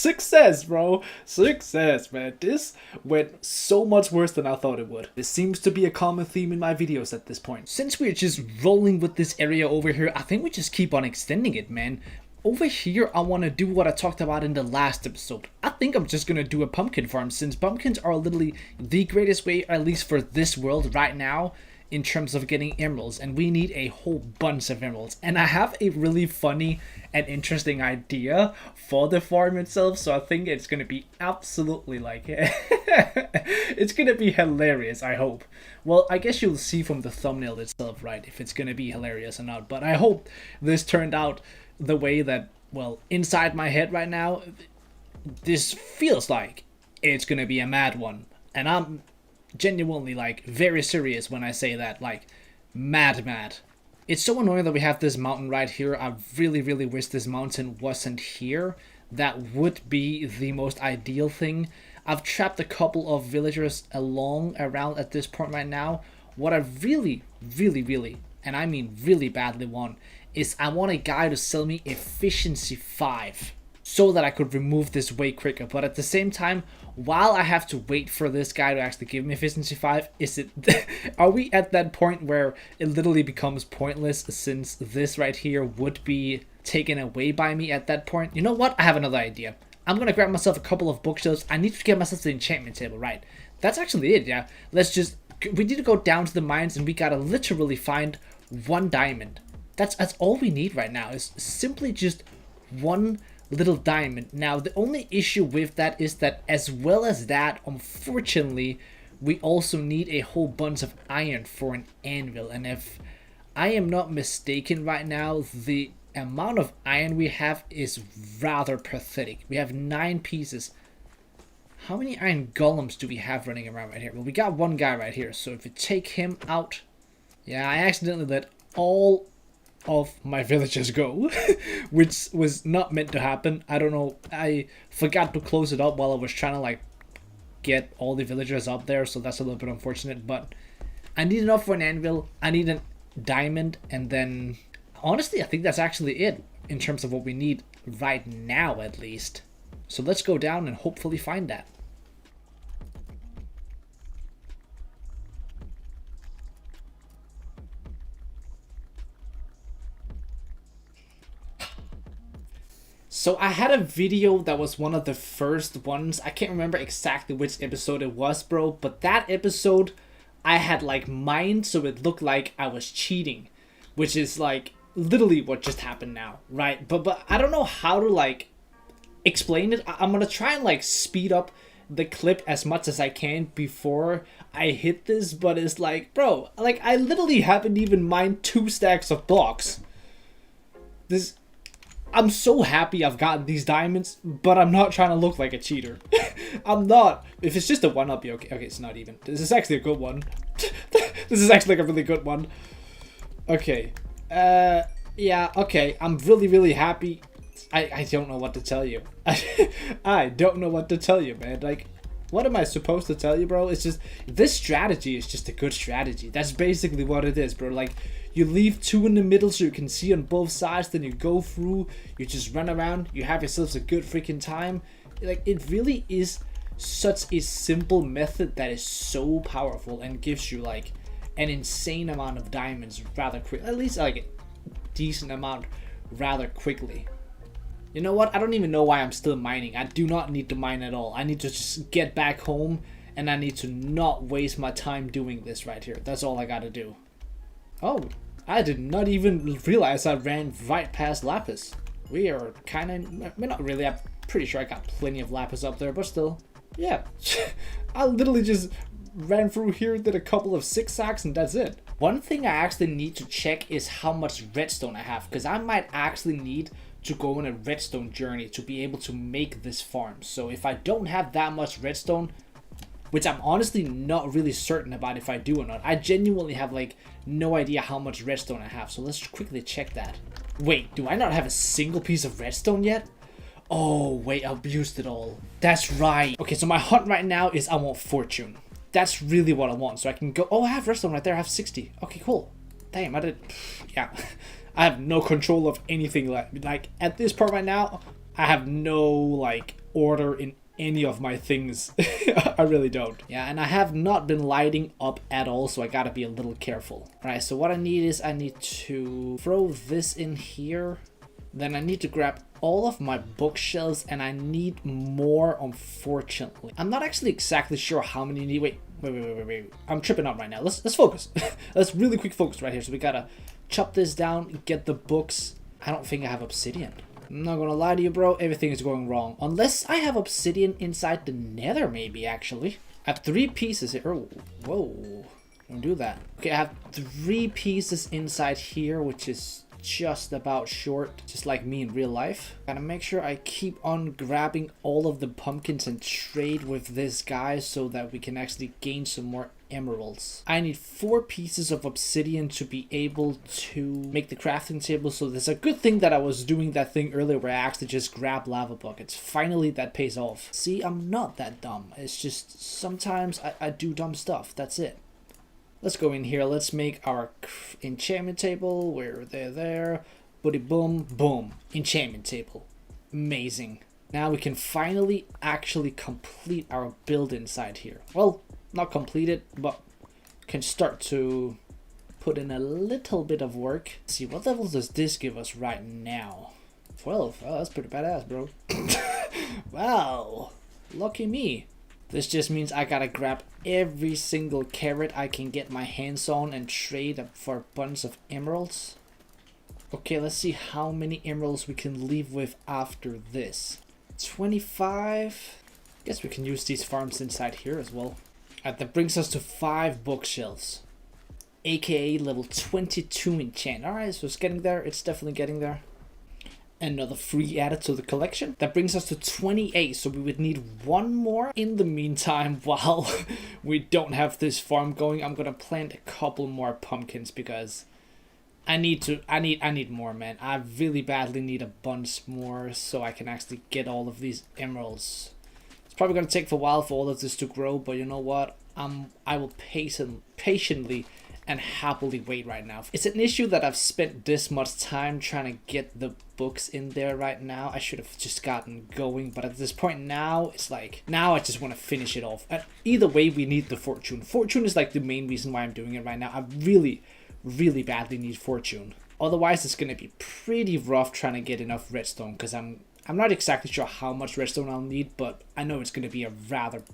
Success, bro. Success, man. This went so much worse than I thought it would. This seems to be a common theme in my videos at this point. Since we're just rolling with this area over here, I think we just keep on extending it, man. Over here, I want to do what I talked about in the last episode. I think I'm just going to do a pumpkin farm, since pumpkins are literally the greatest way, at least for this world right now, in terms of getting emeralds, and we need a whole bunch of emeralds. And I have a really funny and interesting idea for the farm itself, so I think it's gonna be absolutely like it's gonna be hilarious, I hope. Well, I guess you'll see from the thumbnail itself, right, if it's gonna be hilarious or not, but I hope this turned out the way that, well, inside my head right now, this feels like it's gonna be a mad one. And I'm genuinely like very serious when I say that, like mad. It's so annoying that we have this mountain right here. I really wish this mountain wasn't here. That would be the most ideal thing. I've trapped a couple of villagers around at this point right now. What I really, and I mean really badly want, is I want a guy to sell me efficiency 5 so that I could remove this way quicker. But at the same time, while I have to wait for this guy to actually give me efficiency 5, are we at that point where it literally becomes pointless, since this right here would be taken away by me at that point? You know what? I have another idea. I'm gonna grab myself a couple of bookshelves. I need to get myself the enchantment table, right? That's actually it, yeah. We need to go down to the mines, and we gotta literally find 1 diamond. That's all we need right now, is simply just 1 little diamond. Now, the only issue with that is that, as well as that, unfortunately, we also need a whole bunch of iron for an anvil. And if I am not mistaken right now, the amount of iron we have is rather pathetic. We have 9 pieces. How many iron golems do we have running around right here? Well, we got 1 guy right here, so if we take him out... Yeah, I accidentally let all of my villagers go, which was not meant to happen. I don't know, I forgot to close it up while I was trying to like get all the villagers up there, so that's a little bit unfortunate. But I need enough for an anvil, I need a diamond, and then honestly I think that's actually it in terms of what we need right now, at least. So let's go down and hopefully find that. So I had a video that was one of the first ones. I can't remember exactly which episode it was, bro. But that episode, I had like mined so it looked like I was cheating. Which is like literally what just happened now, right? But I don't know how to like explain it. I'm gonna try and like speed up the clip as much as I can before I hit this. But it's like, bro, like I literally haven't even mined 2 stacks of blocks. I'm so happy I've gotten these diamonds, but I'm not trying to look like a cheater. I'm not. If it's just a one, I'll be okay. Okay, it's not even. This is actually a good one. This is actually like a really good one. Okay. Yeah, okay. I'm really happy. I don't know what to tell you. I don't know what to tell you, man. Like, what am I supposed to tell you, bro? It's just, this strategy is just a good strategy. That's basically what it is, bro. Like, you leave 2 in the middle so you can see on both sides, then you go through, you just run around, you have yourselves a good freaking time. Like, it really is such a simple method that is so powerful and gives you like an insane amount of diamonds rather quick, at least like a decent amount rather quickly. You know what? I don't even know why I'm still mining. I do not need to mine at all. I need to just get back home, and I need to not waste my time doing this right here. That's all I gotta do. Oh, I did not even realize I ran right past lapis. We are kind of, not really, I'm pretty sure I got plenty of lapis up there, but still, yeah. I literally just ran through here, did a couple of zigzags, and that's it. One thing I actually need to check is how much redstone I have, because I might actually need to go on a redstone journey to be able to make this farm. So if I don't have that much redstone, which I'm honestly not really certain about if I do or not. I genuinely have like no idea how much redstone I have. So let's quickly check that. Wait, do I not have a single piece of redstone yet? Oh, wait, I've used it all. That's right. Okay, so my hunt right now is I want fortune. That's really what I want. So I can go, oh, I have redstone right there. I have 60. Okay, cool. Damn, I did, yeah. I have no control of anything like at this part right now. I have no like order in any of my things. I really don't. Yeah, and I have not been lighting up at all, so I gotta be a little careful. Alright, so what I need is I need to throw this in here. Then I need to grab all of my bookshelves, and I need more, unfortunately. I'm not actually exactly sure how many need. Wait. I'm tripping out right now. Let's focus. Let's really quick focus right here. So we gotta chop this down, get the books. I don't think I have obsidian. I'm not gonna lie to you, bro. Everything is going wrong. Unless I have obsidian inside the nether, maybe, actually. I have 3 pieces here. Oh, whoa. Don't do that. Okay, I have 3 pieces inside here, which is just about short, just like me in real life. Gotta make sure I keep on grabbing all of the pumpkins and trade with this guy so that we can actually gain some more emeralds. I need 4 pieces of obsidian to be able to make the crafting table, so there's a good thing that I was doing that thing earlier where I actually just grabbed lava buckets. Finally, that pays off. See, I'm not that dumb. It's just sometimes I do dumb stuff. That's it. Let's go in here. Let's make our enchantment table. Where they're there. Buddy boom, boom. Enchantment table. Amazing. Now we can finally actually complete our build inside here. Well, not complete it, but can start to put in a little bit of work. Let's see, what levels does this give us right now? 12. Oh, that's pretty badass, bro. Wow. Lucky me. This just means I gotta grab every single carrot I can get my hands on and trade for a bunch of emeralds. Okay, let's see how many emeralds we can leave with after this. 25. Guess we can use these farms inside here as well. That brings us to 5 bookshelves. AKA level 22 enchant. Alright, so it's getting there. It's definitely getting there. Another free added to the collection. That brings us to 28, so we would need 1 more. In the meantime, while we don't have this farm going, I'm gonna plant a couple more pumpkins because I need more, man. I really badly need a bunch more so I can actually get all of these emeralds. It's probably gonna take for a while for all of this to grow, but you know what? I will patiently and happily wait right now. It's an issue that I've spent this much time trying to get the books in there right now. I should have just gotten going, but at this point now, it's like, now I just want to finish it off. And either way, we need the fortune. Fortune is like the main reason why I'm doing it right now. I really badly need fortune. Otherwise, it's going to be pretty rough trying to get enough redstone, because I'm not exactly sure how much redstone I'll need, but I know it's going to be a rather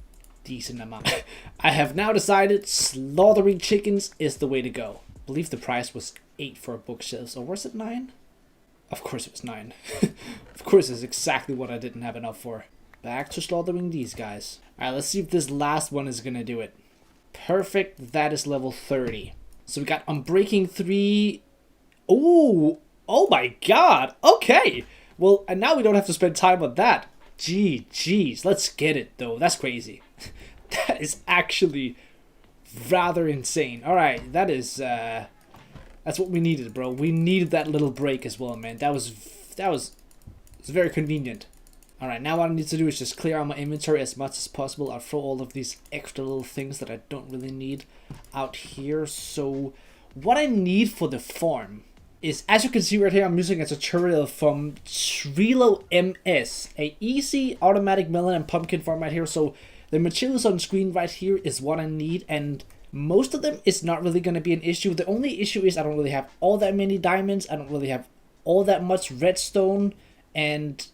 decent amount. I have now decided slaughtering chickens is the way to go. I believe the price was 8 for a bookshelf, or was it 9? Of course it was 9. Of course it's exactly what I didn't have enough for. Back to slaughtering these guys. Alright, let's see if this last one is gonna do it. Perfect, that is level 30. So we got Unbreaking 3. Oh my god, okay. Well, and now we don't have to spend time on that. Jeez, let's get it though, that's crazy. That is actually rather insane. Alright, that is that's what we needed, bro. We needed that little break as well, man. That was very convenient. Alright, now what I need to do is just clear out my inventory as much as possible. I'll throw all of these extra little things that I don't really need out here. So what I need for the farm is, as you can see right here, I'm using a tutorial from Trilo MS, a easy automatic melon and pumpkin farm right here. So the materials on screen right here is what I need, and most of them is not really going to be an issue. The only issue is I don't really have all that many diamonds. I don't really have all that much redstone, and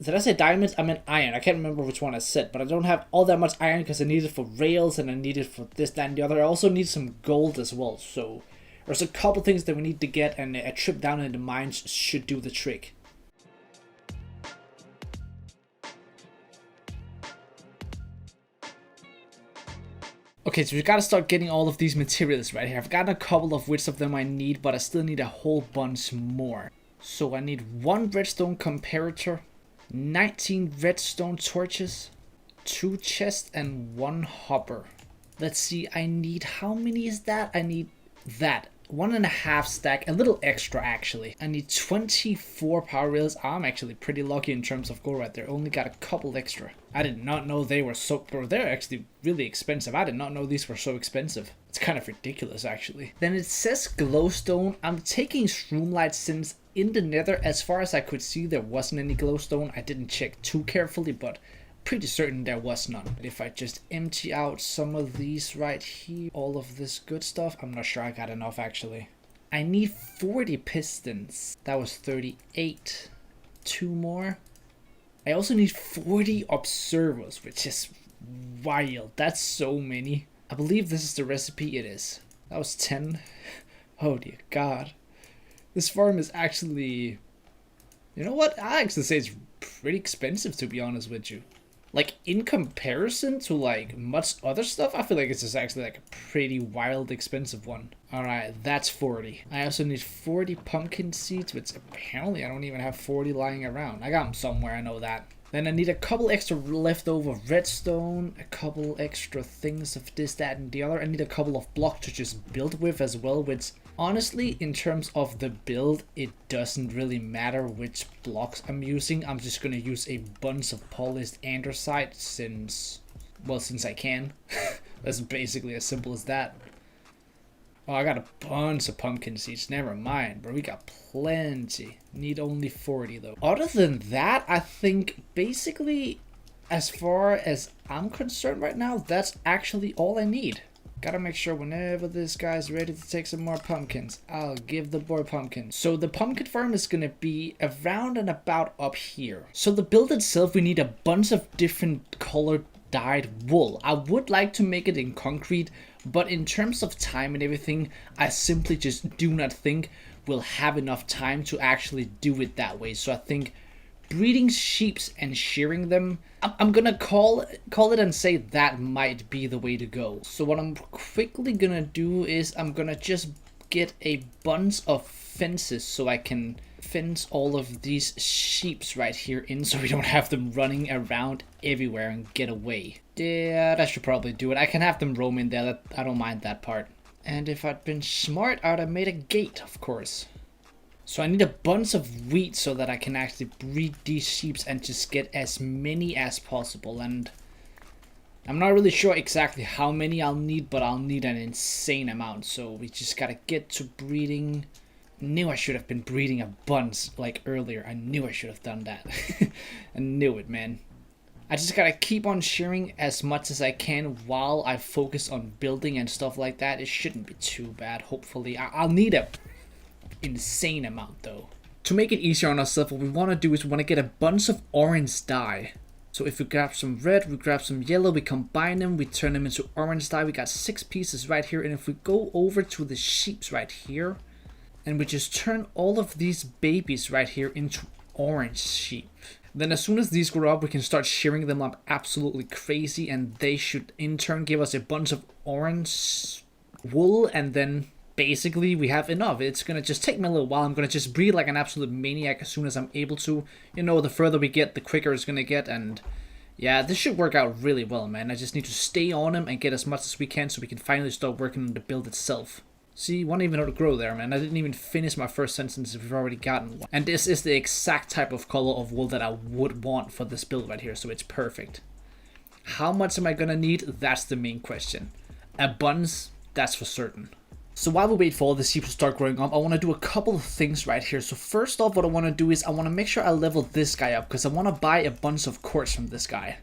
did I say diamonds? I meant iron. I can't remember which one I said, but I don't have all that much iron because I need it for rails and I need it for this, that, and the other. I also need some gold as well, so there's a couple things that we need to get, and a trip down in the mines should do the trick. Okay, so we gotta start getting all of these materials right here. I've gotten a couple of which of them I need, but I still need a whole bunch more. So I need 1 redstone comparator, 19 redstone torches, 2 chests, and 1 hopper. Let's see, I need, how many is that? I need that. 1.5 stack, a little extra actually. I need 24 power rails. I'm actually pretty lucky in terms of gold right there. Only got a couple extra. I did not know they were so, or they're actually really expensive. I did not know these were so expensive. It's kind of ridiculous actually. Then it says glowstone. I'm taking shroomlight since in the nether, as far as I could see, there wasn't any glowstone. I didn't check too carefully, but pretty certain there was none. If I just empty out some of these right here, all of this good stuff, I'm not sure I got enough actually. I need 40 pistons. That was 38. 2 more. I also need 40 observers, which is wild. That's so many. I believe this is the recipe. It is. That was 10. Oh dear God. This farm is actually, you know what? I actually say it's pretty expensive, to be honest with you. Like, in comparison to, like, much other stuff, I feel like it's just actually, like, a pretty wild expensive one. Alright, that's 40. I also need 40 pumpkin seeds, which apparently I don't even have 40 lying around. I got them somewhere, I know that. Then I need a couple extra leftover redstone, a couple extra things of this, that, and the other. I need a couple of blocks to just build with as well, which honestly, in terms of the build, it doesn't really matter which blocks I'm using. I'm just gonna use a bunch of polished andesite since I can. That's basically as simple as that. Oh, I got a bunch of pumpkin seeds. Never mind, bro. We got plenty. Need only 40 though. Other than that, I think basically, as far as I'm concerned right now, that's actually all I need. Gotta make sure whenever this guy's ready to take some more pumpkins, I'll give the boy pumpkins. So the pumpkin farm is gonna be around and about up here. So the build itself, we need a bunch of different colored dyed wool. I would like to make it in concrete, but in terms of time and everything, I simply just do not think we'll have enough time to actually do it that way. So I think breeding sheeps and shearing them, I'm gonna call it and say that might be the way to go. So what I'm quickly gonna do is I'm gonna just get a bunch of fences so I can fence all of these sheeps right here in, so we don't have them running around everywhere and get away. Yeah, that should probably do it. I can have them roam in there. I don't mind that part. And if I'd been smart, I'd have made a gate, of course. So I need a bunch of wheat so that I can actually breed these sheep and just get as many as possible. And I'm not really sure exactly how many I'll need, but I'll need an insane amount. So we just gotta get to breeding. Knew I should have been breeding a bunch like earlier. I knew I should have done that. I knew it, man. I just gotta keep on shearing as much as I can while I focus on building and stuff like that. It shouldn't be too bad, hopefully. I'll need a insane amount though. To make it easier on ourselves, what we want to do is we want to get a bunch of orange dye. So if we grab some red, we grab some yellow, we combine them, we turn them into orange dye. We got 6 pieces right here. And if we go over to the sheeps right here, and we just turn all of these babies right here into orange sheep. Then as soon as these grow up, we can start shearing them up absolutely crazy, and they should in turn give us a bunch of orange wool, and then basically we have enough. It's gonna just take me a little while. I'm gonna just breed like an absolute maniac as soon as I'm able to. You know, the further we get, the quicker it's gonna get, and yeah, this should work out really well, man. I just need to stay on him and get as much as we can so we can finally start working on the build itself. See, one even how to grow there, man. I didn't even finish my first sentence if we've already gotten one. And this is the exact type of color of wool that I would want for this build right here, so it's perfect. How much am I gonna need? That's the main question. A bunch, that's for certain. So while we wait for all the sheep to start growing up, I want to do a couple of things right here. So first off, what I want to do is I want to make sure I level this guy up, because I want to buy a bunch of quartz from this guy.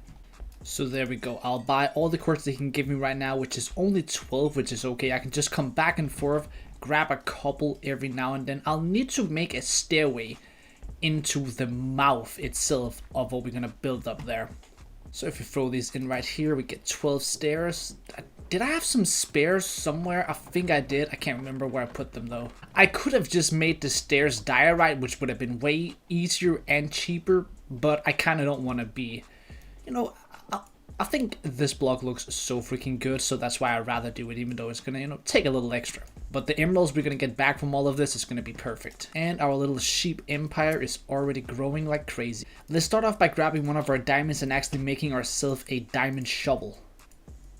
So there we go. I'll buy all the quartz they can give me right now, which is only 12, which is okay. I can just come back and forth, grab a couple every now and then. I'll need to make a stairway into the mouth itself of what we're going to build up there. So if we throw these in right here, we get 12 stairs. Did I have some spares somewhere? I think I did. I can't remember where I put them though. I could have just made the stairs diorite, which would have been way easier and cheaper, but I kind of don't want to be, you know, I think this block looks so freaking good, so that's why I'd rather do it, even though it's gonna, you know, take a little extra. But the emeralds we're gonna get back from all of this is gonna be perfect. And our little sheep empire is already growing like crazy. Let's start off by grabbing one of our diamonds and actually making ourselves a diamond shovel.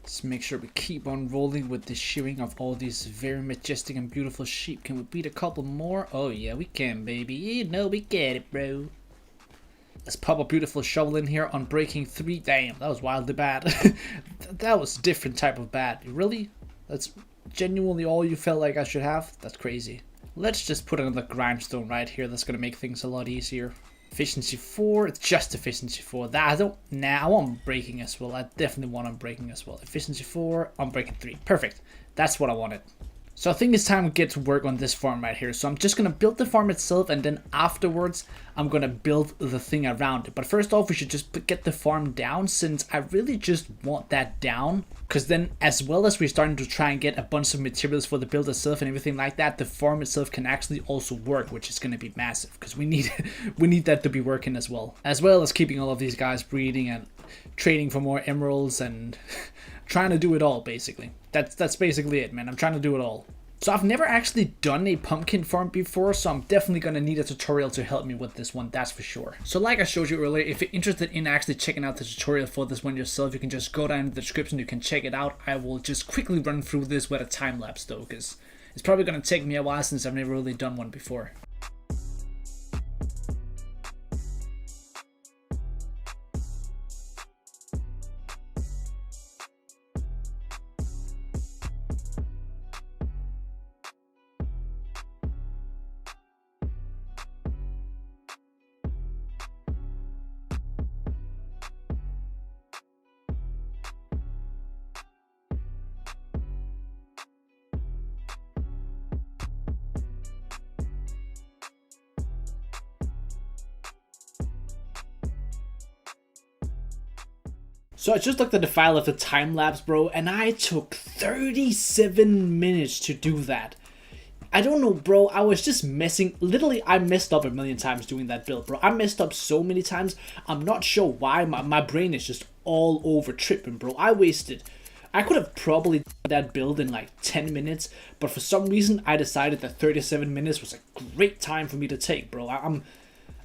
Let's make sure we keep on rolling with the shearing of all these very majestic and beautiful sheep. Can we beat a couple more? Oh yeah, we can, baby. You know we get it, bro. Let's pop a beautiful shovel in here on breaking 3. Damn, that was wildly bad. That was a different type of bad. Really? That's genuinely all you felt like I should have? That's crazy. Let's just put another grindstone right here. That's gonna make things a lot easier. Efficiency 4, it's just efficiency 4. That I don't. Nah, I want breaking as well. I definitely want unbreaking as well. Efficiency 4, unbreaking 3. Perfect. That's what I wanted. So I think it's time to get to work on this farm right here. So I'm just going to build the farm itself, and then afterwards I'm going to build the thing around it. But first off, we should just get the farm down, since I really just want that down. Because then, as well as we're starting to try and get a bunch of materials for the build itself and everything like that, the farm itself can actually also work, which is going to be massive. Because we need that to be working as well. As well as keeping all of these guys breeding and trading for more emeralds and trying to do it all, basically. That's basically it, man. I'm trying to do it all. So I've never actually done a pumpkin farm before, so I'm definitely going to need a tutorial to help me with this one, that's for sure. So like I showed you earlier, if you're interested in actually checking out the tutorial for this one yourself, you can just go down in the description, you can check it out. I will just quickly run through this with a time lapse though, because it's probably going to take me a while since I've never really done one before. So I just looked at the file of the time lapse, bro, and I took 37 minutes to do that. I don't know, bro. I was just messing. Literally, I messed up a million times doing that build, bro. I messed up so many times. I'm not sure why. My brain is just all over tripping, bro. I could have probably done that build in like 10 minutes, but for some reason, I decided that 37 minutes was a great time for me to take, bro.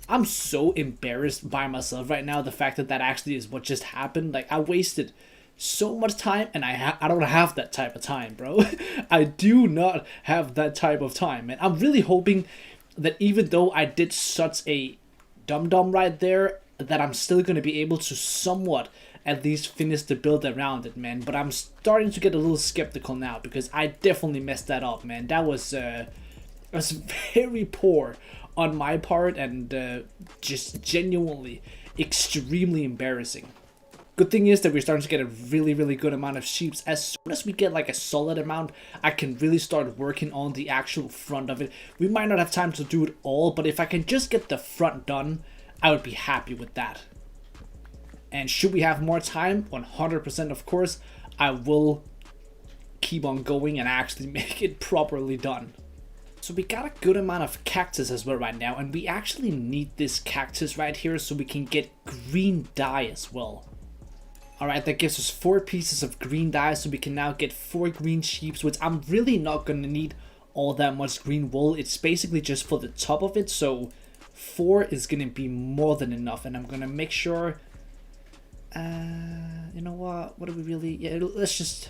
I'm so embarrassed by myself right now, the fact that that actually is what just happened. Like, I wasted so much time, and I don't have that type of time, bro. I do not have that type of time, and I'm really hoping that even though I did such a dum-dum right there, that I'm still going to be able to somewhat at least finish the build around it, man. But I'm starting to get a little skeptical now, because I definitely messed that up, man. That was very poor on my part, and just genuinely extremely embarrassing. Good thing is that we're starting to get a really good amount of sheep. As soon as we get like a solid amount, I can really start working on the actual front of it. We might not have time to do it all, but if I can just get the front done, I would be happy with that. And should we have more time, 100% of course, I will keep on going and actually make it properly done. So we got a good amount of cactus as well right now, and we actually need this cactus right here so we can get green dye as well. Alright, that gives us 4 pieces of green dye, so we can now get 4 green sheep, which I'm really not going to need all that much green wool. It's basically just for the top of it, so 4 is going to be more than enough. And I'm going to make sure, you know what do we really, yeah, let's just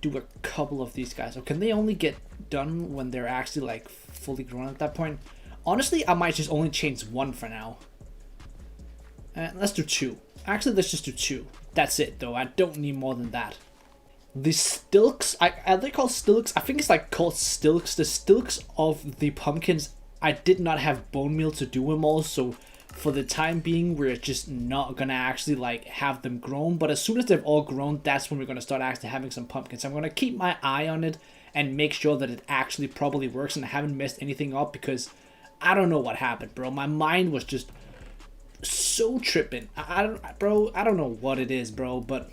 do a couple of these guys. Or can they only get done when they're actually like fully grown at that point? Honestly, I might just only change 1 for now. Let's do 2. Actually, let's just do 2. That's it, though. I don't need more than that. The stilks, are they called stilks? I think it's like called stilks. The stilks of the pumpkins, I did not have bone meal to do them all, so for the time being, we're just not gonna actually like have them grown. But as soon as they've all grown, that's when we're gonna start actually having some pumpkins. I'm gonna keep my eye on it and make sure that it actually probably works and I haven't messed anything up, because I don't know what happened, bro. My mind was just so tripping. I don't know what it is, bro, but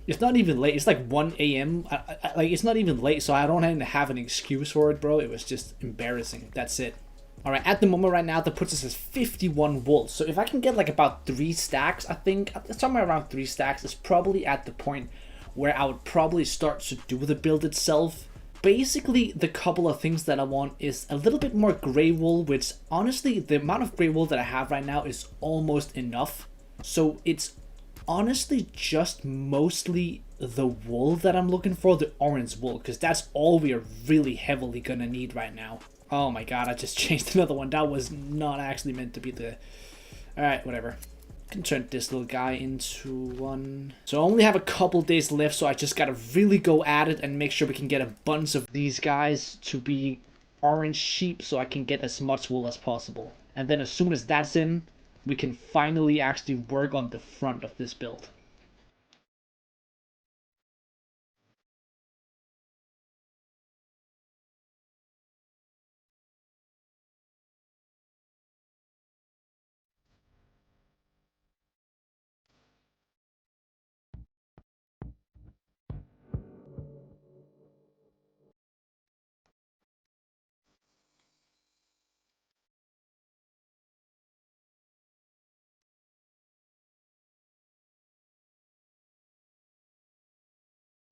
it's not even late. It's like 1 a.m. Like, it's not even late, so I don't even have an excuse for it, bro. It was just embarrassing. That's it. Alright, at the moment right now, that puts us at 51 wool. So if I can get like about 3 stacks, I think, somewhere around 3 stacks, is probably at the point where I would probably start to do the build itself. Basically, the couple of things that I want is a little bit more gray wool, which honestly, the amount of gray wool that I have right now is almost enough. So it's honestly just mostly the wool that I'm looking for, the orange wool, because that's all we are really heavily gonna need right now. Oh my god, I just changed another one. That was not actually meant to be the... Alright, whatever. I can turn this little guy into one. So I only have a couple days left, so I just gotta really go at it and make sure we can get a bunch of these guys to be orange sheep so I can get as much wool as possible. And then as soon as that's in, we can finally actually work on the front of this build.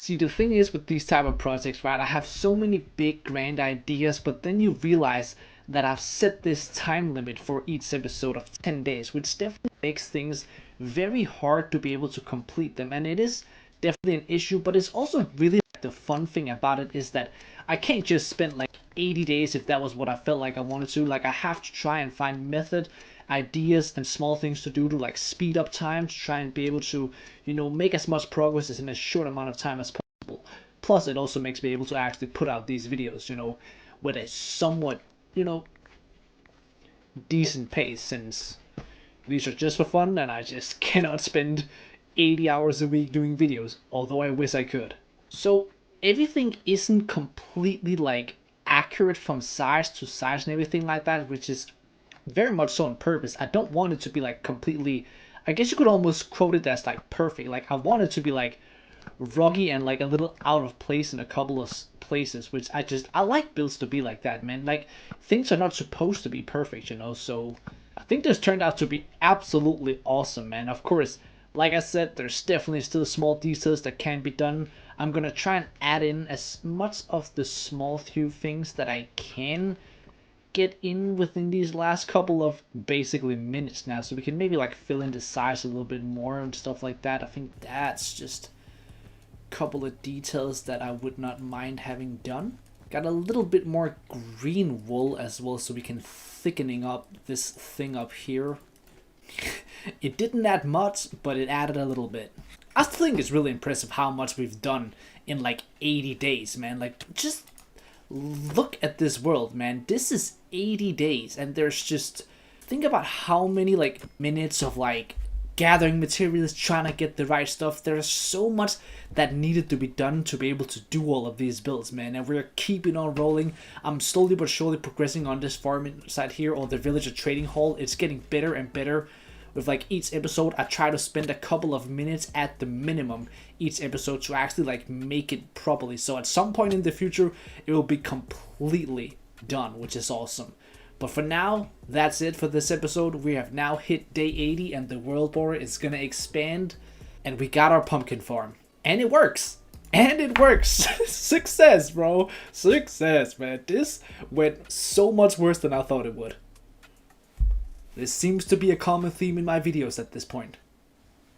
See, the thing is with these type of projects, right, I have so many big grand ideas, but then you realize that I've set this time limit for each episode of 10 days, which definitely makes things very hard to be able to complete them. And it is definitely an issue, but it's also really the fun thing about it is that I can't just spend like 80 days if that was what I felt like I wanted to. Like, I have to try and find method, ideas, and small things to do to like speed up time to try and be able to, make as much progress as in a short amount of time as possible. Plus, it also makes me able to actually put out these videos, with a somewhat, decent pace, since these are just for fun and I just cannot spend 80 hours a week doing videos, although I wish I could. So everything isn't completely like accurate from size to size and everything like that, which is very much so on purpose. I don't want it to be like completely, I guess you could almost quote it as like perfect. Like, I want it to be like ruggy and like a little out of place in a couple of places, which I like builds to be like that, man. Like, things are not supposed to be perfect, so I think this turned out to be absolutely awesome, man. Of course, like I said, there's definitely still small details that can be done. I'm gonna try and add in as much of the small few things that I can get in within these last couple of basically minutes now, so we can maybe like fill in the size a little bit more and stuff like that. I think that's just a couple of details that I would not mind having done. Got a little bit more green wool as well, so we can thickening up this thing up here. It didn't add much, but it added a little bit. I still think it's really impressive how much we've done in like 80 days, man. Like, just look at this world, man. This is 80 days, and there's just, think about how many like minutes of like gathering materials, trying to get the right stuff. There's so much that needed to be done to be able to do all of these builds, man, and we're keeping on rolling. I'm slowly but surely progressing on this farming side here, or the villager trading hall. It's getting better and better with like each episode. I try to spend a couple of minutes at the minimum each episode to actually like make it properly, so at some point in the future it will be completely done, which is awesome. But for now, that's it for this episode. We have now hit day 80 and the world border is gonna expand, and we got our pumpkin farm, and it works. And it works. Success, bro. Success, man. This went so much worse than I thought it would. This seems to be a common theme in my videos at this point.